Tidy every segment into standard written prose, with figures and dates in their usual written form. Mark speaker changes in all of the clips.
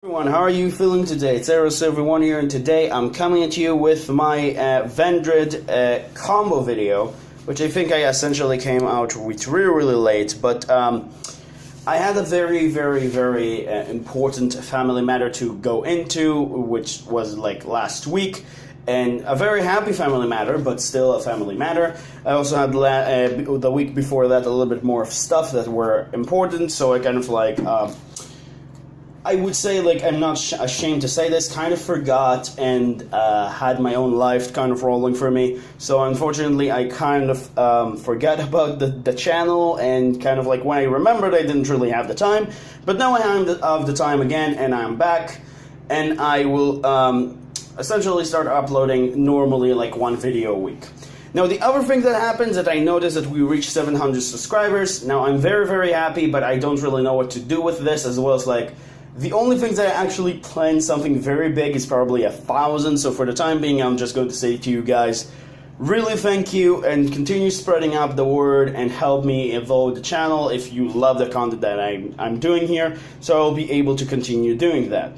Speaker 1: Everyone, how are you feeling today? It's Eros71 here, and today I'm coming at you with my Vendred combo video, which I think I essentially came out with really late, but I had a very important family matter to go into, which was like last week, and a very happy family matter, but still a family matter. I also had the week before that a little bit more of stuff that were important, so I kind of like... I would say, like, I'm not ashamed to say this, kind of forgot and had my own life kind of rolling for me. So unfortunately, I kind of forgot about the channel, and kind of like when I remembered, I didn't really have the time. But now I have the time again, and I'm back, and I will essentially start uploading normally like one video a week. Now, the other thing that happens is that I noticed that we reached 700 subscribers. Now, I'm very happy, but I don't really know what to do with this, as well as like... The only thing that I actually plan something very big is probably 1,000, so for the time being I'm just going to say to you guys, really thank you, and continue spreading out the word and help me evolve the channel if you love the content that I'm doing here, so I'll be able to continue doing that.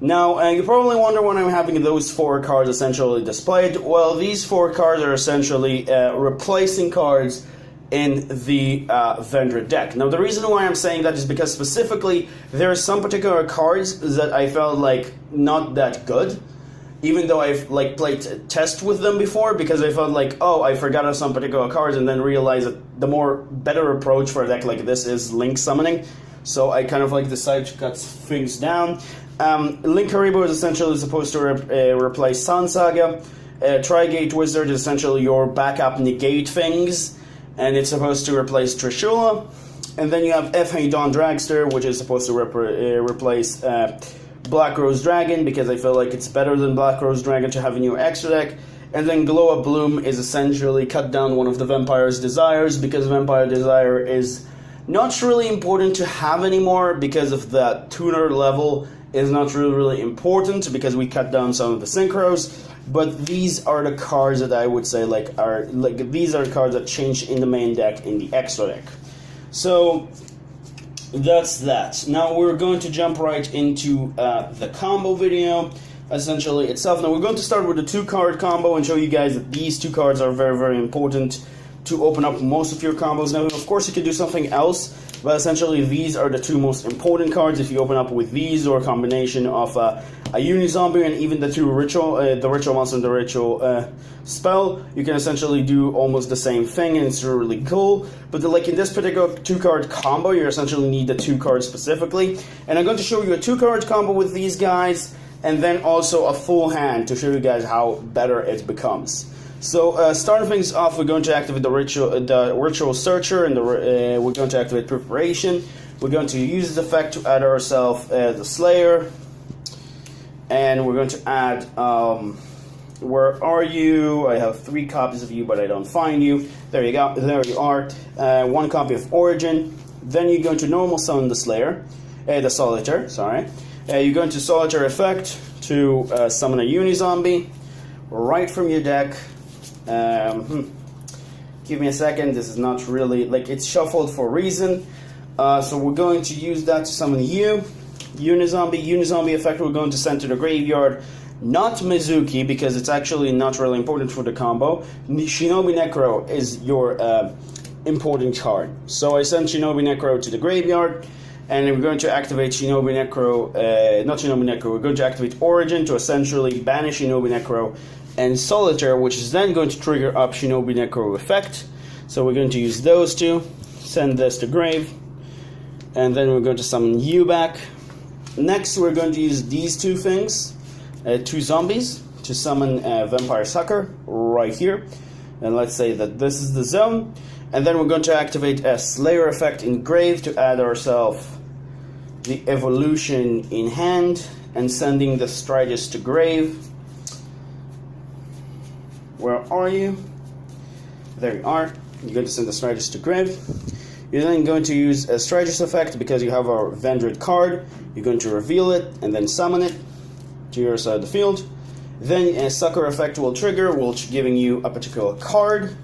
Speaker 1: Now, you probably wonder when I'm having those 4 cards essentially displayed. Well, these 4 cards are essentially replacing cards in the Vendred deck. Now, the reason why I'm saying that is because specifically there are some particular cards that I felt like not that good, even though I've like played test with them before, because I felt like, oh, I forgot of some particular cards, and then realized that the better approach for a deck like this is Link summoning. So I kind of like decided to cut things down. Link Haribo is essentially supposed to replace Sun Saga. Trigate Wizard is essentially your backup negate things, and it's supposed to replace Trishula. And then you have F.A. Dawn Dragster, which is supposed to replace Black Rose Dragon, because I feel like it's better than Black Rose Dragon to have in your extra deck. And then Glow Up Bloom is essentially cut down one of the Vampire's Desires, because Vampire Desire is not really important to have anymore, because of the tuner level is not really important, because we cut down some of the Synchros. But these are the cards that I would say these are cards that change in the main deck, in the extra deck. So that's that. Now we're going to jump right into the combo video, essentially itself. Now we're going to start with the 2-card combo and show you guys that these 2 cards are very important to open up most of your combos. Now, of course, you can do something else, but essentially these are the 2 most important cards. If you open up with these, or a combination of a Unizombie and even the 2 ritual, the ritual monster and the ritual spell, you can essentially do almost the same thing, and it's really cool. But like in this particular 2-card combo, you essentially need the 2 cards specifically. And I'm going to show you a 2-card combo with these guys, and then also a full hand to show you guys how better it becomes. So, starting things off, we're going to activate the Ritual Searcher, and we're going to activate Preparation. We're going to use this effect to add ourselves the Slayer, and we're going to add, where are you? I have 3 copies of you, but I don't find you. There you go, there you are. 1 copy of Origin. Then you're going to normal summon the Slayer, the Solitaire, sorry. You're going to Solitaire effect to summon a Unizombie right from your deck. Give me a second, this is not really, like, it's shuffled for a reason. So we're going to use that to summon you. Unizombie effect we're going to send to the graveyard. Not Mizuki, because it's actually not really important for the combo. Shinobi Necro is your important card. So I send Shinobi Necro to the graveyard, and we're going to activate Shinobi Necro, not Shinobi Necro, we're going to activate Origin to essentially banish Shinobi Necro and Solitaire, which is then going to trigger up Shinobi Necro effect. So we're going to use those 2, send this to grave, and then we're going to summon you back. Next, we're going to use these 2 things, 2 zombies, to summon Vampire Sucker right here. And let's say that this is the zone. And then we're going to activate a Slayer effect in grave to add ourselves the Evolution in hand, and sending the Stratus to grave. Where are you? There you are. You're going to send the Stratus to grave. You're then going to use a Stratus effect because you have a Vendred card. You're going to reveal it and then summon it to your side of the field. Then a Sucker effect will trigger, which giving you a particular card.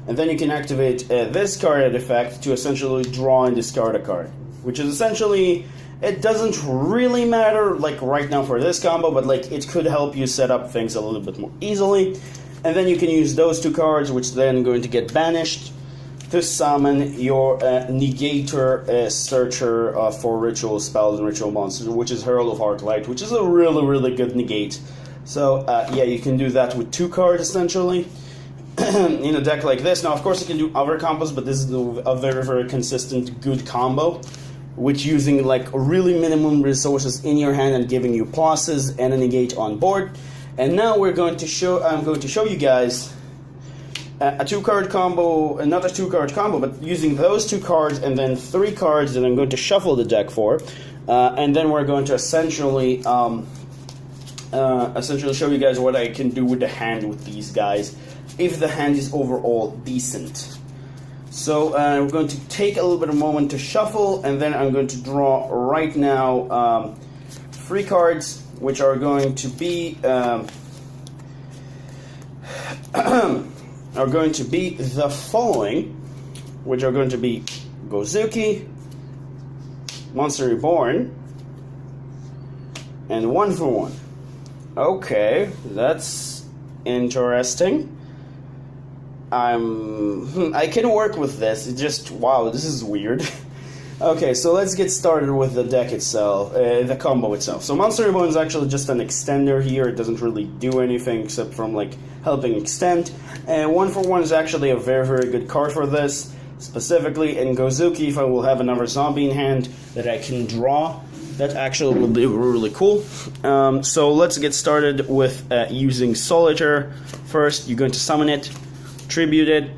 Speaker 1: And then you can activate this card effect to essentially draw and discard a card, which is essentially It doesn't really matter, like, right now for this combo, but, like, it could help you set up things a little bit more easily. And then you can use those 2 cards, which then going to get banished, to summon your Negator Searcher for ritual spells and ritual monsters, which is Herald of Heartlight, which is a really, really good negate. So, yeah, you can do that with 2 cards, essentially, in a deck like this. Now, of course, you can do other combos, but this is a very, very consistent, good combo, which using, like, really minimum resources in your hand and giving you pluses and a negate on board. And now I'm going to show you guys a 2-card combo, not a 2-card combo, but using those 2 cards and then 3 cards that I'm going to shuffle the deck for, and then we're going to essentially show you guys what I can do with the hand with these guys, if the hand is overall decent. So I'm going to take a little bit of moment to shuffle, and then I'm going to draw right now 3 cards, which are going to be the following, which are going to be Gozuki, Monster Reborn, and 1-for-1. Okay, that's interesting. I can work with this. It just, wow, this is weird. Okay, so let's get started with the deck itself, the combo itself. So Monster Reborn is actually just an extender here. It doesn't really do anything except from, like, helping extend. And 1-for-1 is actually a very, very good card for this. Specifically in Gozuki, if I will have another zombie in hand that I can draw, that actually will be really cool. So let's get started with using Solitaire. First, you're going to summon it, tribute it,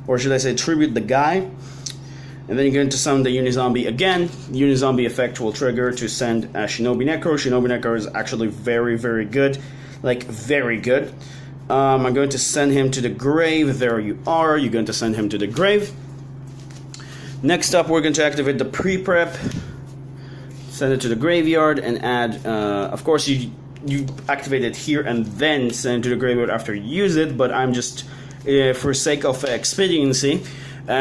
Speaker 1: or should I say tribute the guy, and then you're going to summon the Unizombie again. The Unizombie effect will trigger to send Shinobi Necro. Shinobi Necro is actually very, very good, like very good. I'm going to send him to the grave. There you are. You're going to send him to the grave. Next up, we're going to activate the pre-prep, send it to the graveyard, and add, of course, you activate it here and then send it to the graveyard after you use it, but I'm just, for sake of expediency,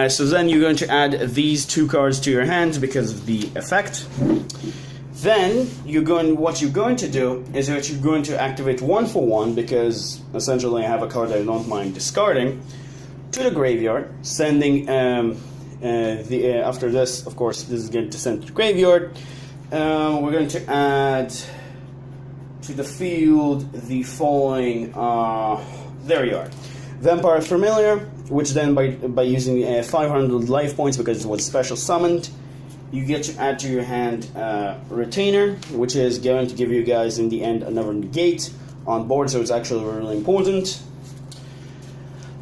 Speaker 1: so then you're going to add these 2 cards to your hand because of the effect. Then what you're going to do is that you're going to activate 1-for-1, because essentially I have a card I don't mind discarding, to the graveyard, sending after this, of course, this is going to send to the graveyard. We're going to add to the field the following, there you are, Vampire Familiar, which then by using 500 life points, because it was special summoned, you get to add to your hand Retainer, which is going to give you guys in the end another negate on board, so it's actually really important.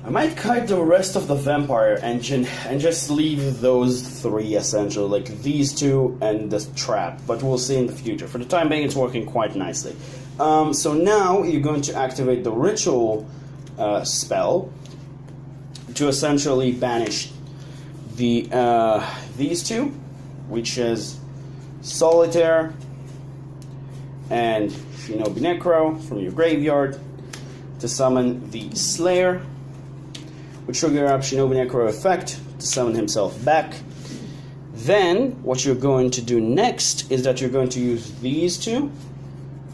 Speaker 1: I might kite the rest of the Vampire engine and just leave those 3 essentially, like these 2 and the trap, but we'll see in the future. For the time being, it's working quite nicely. So now you're going to activate the ritual spell to essentially banish these 2, which is Solitaire and Shinobi Necro from your graveyard, to summon the Slayer, which trigger up Shinobi Necro effect to summon himself back. Then what you're going to do next is that you're going to use these 2,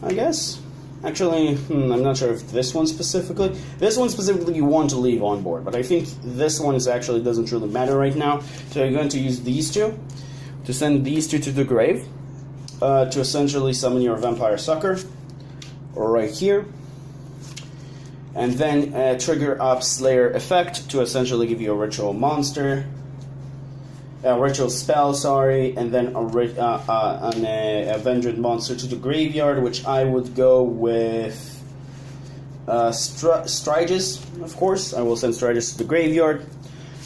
Speaker 1: I guess. Actually, I'm not sure if this one specifically you want to leave on board, but I think this one actually doesn't really matter right now. So you're going to use these 2 to send these 2 to the grave, to essentially summon your Vampire Sucker right here, and then trigger up Slayer effect to essentially give you a ritual monster, ritual spell, sorry, and then an Avenged monster to the graveyard, which I would go with Striges, of course. I will send Striges to the graveyard,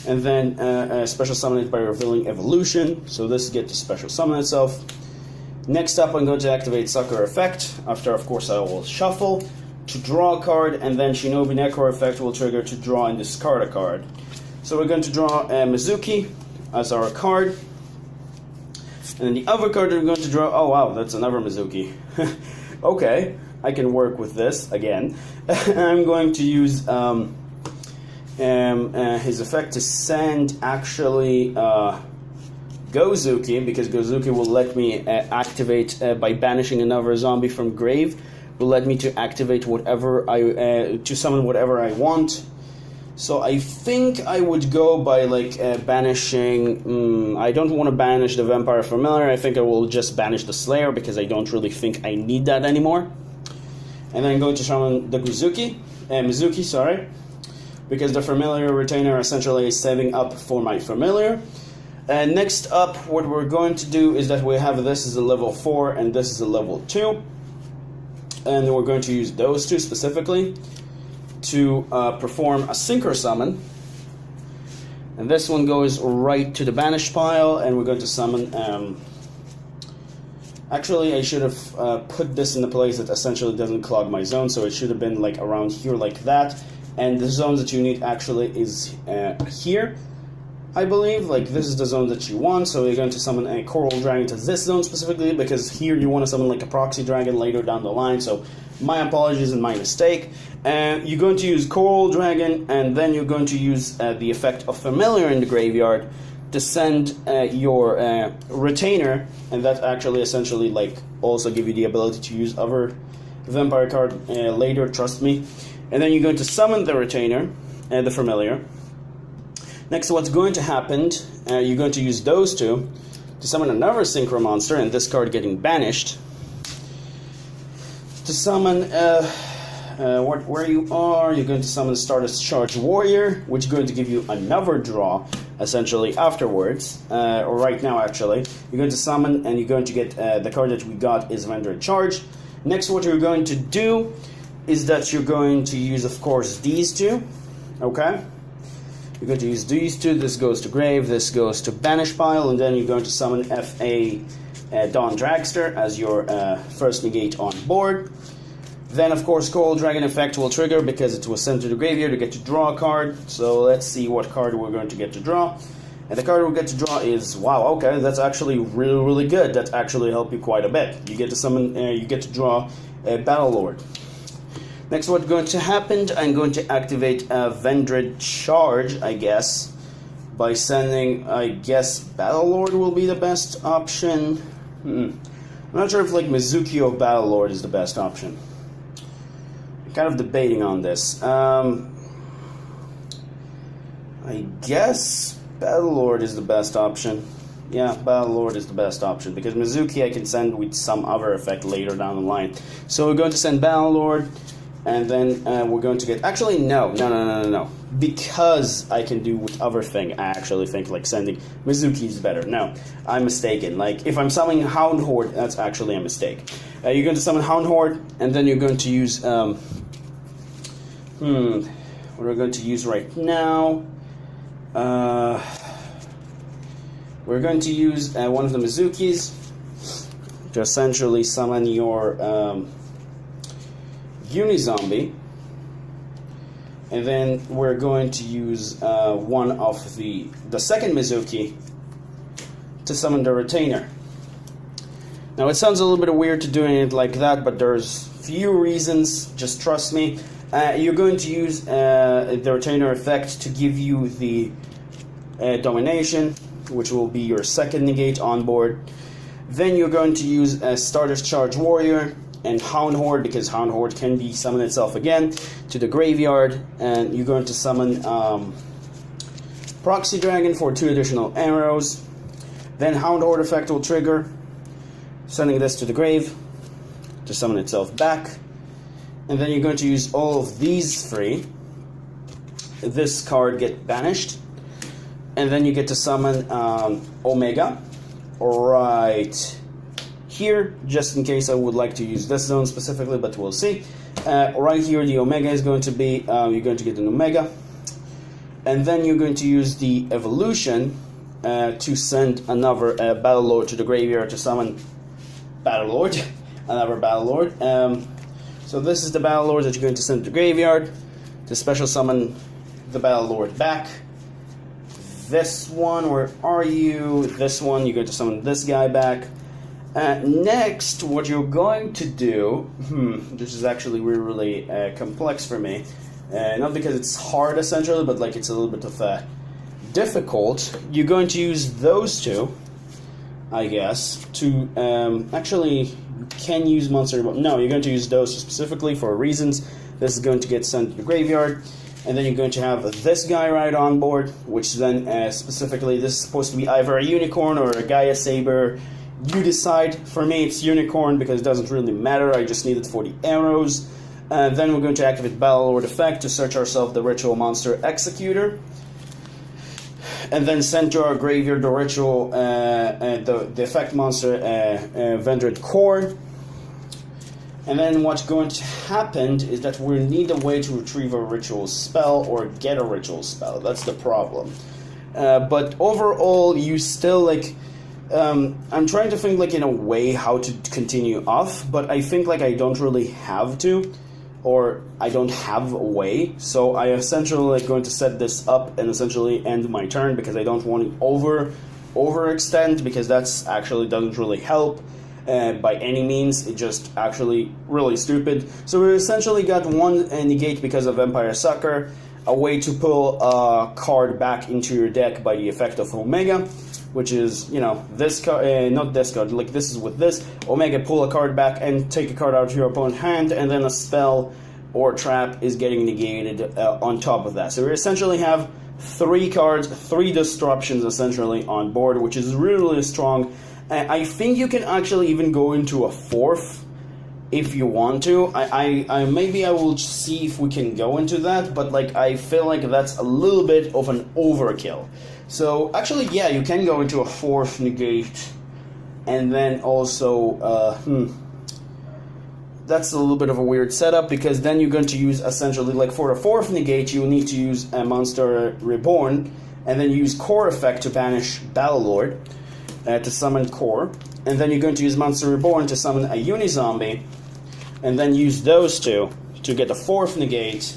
Speaker 1: and then special summon it by revealing Evolution, so this gets to special summon itself. Next up, I'm going to activate Sucker effect. After, of course, I will shuffle to draw a card, and then Shinobi Necro effect will trigger to draw and discard a card. So we're going to draw Mizuki as our card, and then the other card we're going to draw, oh wow, that's another Mizuki. Okay, I can work with this again. I'm going to use his effect to send actually Gozuki, because Gozuki will let me activate by banishing another zombie from grave. Will let me to activate whatever to summon whatever I want. So I think I would go by like banishing. I don't want to banish the Vampire Familiar. I think I will just banish the Slayer because I don't really think I need that anymore. And then go to summon the Mizuki, sorry, because the Familiar Retainer essentially is saving up for my Familiar. And next up, what we're going to do is that we have this is a level 4 and this is a level 2. And we're going to use those two specifically to perform a Synchro Summon. And this one goes right to the banished pile, and we're going to summon... Actually, I should have put this in a place that essentially doesn't clog my zone, so it should have been like around here like that. And the zone that you need actually is here, I believe. Like, this is the zone that you want, so you're going to summon a Coral Dragon to this zone specifically, because here you want to summon like a Proxy Dragon later down the line, so my apologies and my mistake. You're going to use Coral Dragon, and then you're going to use the effect of Familiar in the graveyard to send your Retainer, and that actually essentially like also give you the ability to use other Vampire card later, trust me. And then you're going to summon the Retainer and the Familiar. Next, what's going to happen, you're going to use those two to summon another Synchro Monster, and this card getting banished. To summon, where you are, you're going to summon Stardust Charge Warrior, which is going to give you another draw, essentially, afterwards, or right now, actually. You're going to summon, and you're going to get, the card that we got is Vendor Charge. Next, what you're going to do is that you're going to use, of course, these two, okay? You're going to use these two, this goes to grave, this goes to banish pile, and then you're going to summon FA Dawn Dragster as your first negate on board. Then, of course, Coral Dragon effect will trigger because it was sent to the graveyard to get to draw a card. So let's see what card we're going to get to draw. And the card we'll get to draw is, wow, okay, that's actually really, really good. That actually helped you quite a bit. You get to summon, you get to draw a Battle Lord. Next, what's going to happen, I'm going to activate a Vendred Charge, I guess, by sending, I guess, Battle Lord will be the best option. I'm not sure if, like, Mizuki or Battle Lord is the best option. I'm kind of debating on this. I guess Battle Lord is the best option. Yeah, Battle Lord is the best option, because Mizuki I can send with some other effect later down the line. So we're going to send Battle Lord. And then we're going to get... Actually, no. Because I can do with other thing, I actually think like sending Mizuki is better. No, I'm mistaken. Like, if I'm summoning Hound Horde, that's actually a mistake. You're going to summon Hound Horde, and then you're going to use... what we're going to use right now... we're going to use one of the Mizukis to essentially summon your... Unizombie, and then we're going to use one of the second Mizuki to summon the Retainer. Now, it sounds a little bit weird to doing it like that, but there's few reasons, just trust me. You're going to use the Retainer effect to give you the Domination, which will be your second negate on board. Then you're going to use a Stardust Charge Warrior and Hound Horde, because Hound Horde can be summoned itself again to the graveyard, and you're going to summon Proxy Dragon for 2 additional arrows. Then Hound Horde effect will trigger, sending this to the grave to summon itself back. And then you're going to use all of these 3. This card get banished, and then you get to summon Omega right here, just in case I would like to use this zone specifically, but we'll see. Right here, the Omega is going to be, you're going to get an Omega. And then you're going to use the Evolution to send another Battle Lord to the graveyard to summon Battle Lord, another Battle Lord. So this is the Battle Lord that you're going to send to the graveyard to special summon the Battle Lord back. This one, where are you? This one, you're going to summon this guy back. Next, what you're going to do, this is actually really complex for me. Not because it's hard, essentially, but like it's a little bit of difficult. You're going to use those two I guess, to actually, you can use monster. No, you're going to use those specifically for reasons. This is going to get sent to the graveyard, and then you're going to have this guy right on board, which then specifically, this is supposed to be either a unicorn or a Gaia Saber. You decide. For me, it's unicorn because it doesn't really matter. I just need it for the arrows. Then we're going to activate Battle Lord effect to search ourselves the Ritual Monster Executor. And then send to our graveyard the Ritual, the effect monster, Vendred Core. And then what's going to happen is that we need a way to retrieve a ritual spell or get a ritual spell. That's the problem. But overall, you still, like... I'm trying to think, like, in a way how to continue off, but I think, like, I don't really have to, or I don't have a way, so I essentially, like, going to set this up and essentially end my turn, because I don't want to overextend, because that's actually doesn't really help by any means. It just actually really stupid. So we essentially got one negate because of Empire Sucker, a way to pull a card back into your deck by the effect of Omega, which is, you know, this card, not this card, like this is with this. Omega, pull a card back and take a card out of your opponent's hand, and then a spell or trap is getting negated on top of that. So we essentially have 3 cards, 3 disruptions essentially on board, which is really, really strong. I think you can actually even go into a 4th if you want to. Maybe I will see if we can go into that, but like I feel like that's a little bit of an overkill. So actually, yeah, you can go into a 4th negate, and then also, that's a little bit of a weird setup, because then you're going to use essentially, like for a 4th negate, you need to use a Monster Reborn, and then use Core effect to banish Battle Lord, to summon Core, and then you're going to use Monster Reborn to summon a Uni-Zombie, and then use those two to get a 4th negate,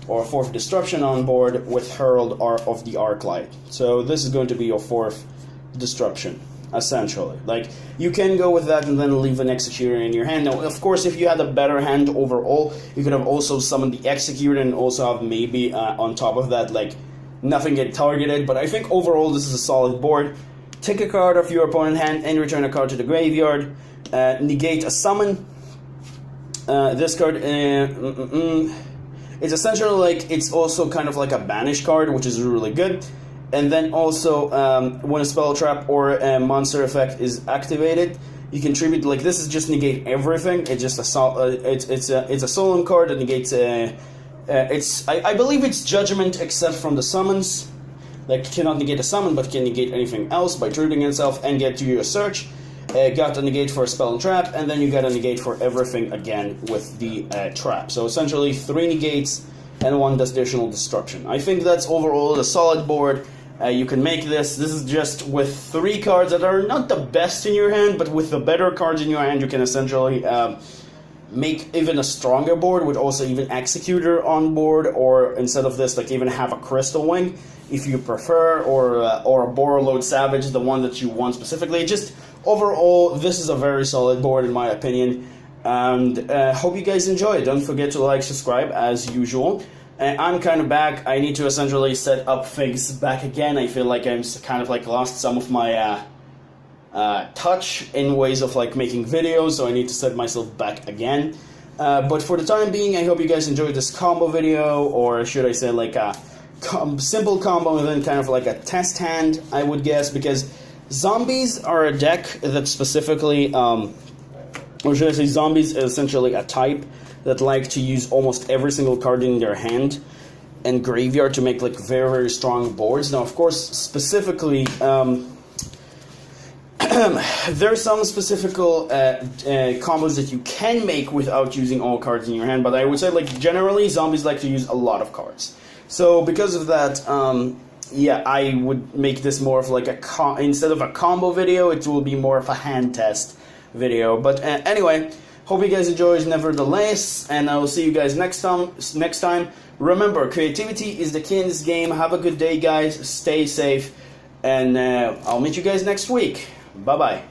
Speaker 1: or a 4th Disruption on board with Herald of the Arclight. So this is going to be your 4th Disruption, essentially. Like, you can go with that and then leave an Executor in your hand. Now, of course, if you had a better hand overall, you could have also summoned the Executor and also have maybe on top of that, like, nothing get targeted. But I think overall this is a solid board. Take a card off your opponent's hand and return a card to the graveyard. Negate a summon. This card... It's essentially like, it's also kind of like a banish card, which is really good. And then also, when a spell trap or a monster effect is activated, you can tribute, like, this is just negate everything. It's just it's a solemn card that negates, I believe it's judgment except from the summons. Like, cannot negate a summon, but can negate anything else by tributing itself and get to your search. Got a negate for a spell and trap, and then you got a negate for everything again with the trap. So essentially 3 negates and 1 additional destruction. I think that's overall a solid board. You can make this. This is just with 3 cards that are not the best in your hand, but with the better cards in your hand, you can essentially make even a stronger board with also even Executor on board, or instead of this, like even have a Crystal Wing if you prefer, or a Borreload Savage, the one that you want specifically. Just overall, this is a very solid board in my opinion, and hope you guys enjoy it. Don't forget to like, subscribe as usual. I'm kind of back. I need to essentially set up things back again. I feel like I'm kind of like lost some of my touch in ways of like making videos, so I need to set myself back again. But for the time being, I hope you guys enjoyed this combo video, or should I say like a simple combo and then kind of like a test hand, I would guess, because zombies are a deck that specifically, or should I say zombies is essentially a type that like to use almost every single card in their hand and graveyard to make like very, very strong boards. Now, of course, specifically, there's some specific combos that you can make without using all cards in your hand, but I would say like generally zombies like to use a lot of cards. So because of that, yeah, I would make this more of like instead of a combo video, it will be more of a hand test video. But anyway, hope you guys enjoyed nevertheless, and I will see you guys next time. Remember, creativity is the key in this game. Have a good day, guys. Stay safe, and I'll meet you guys next week. Bye-bye.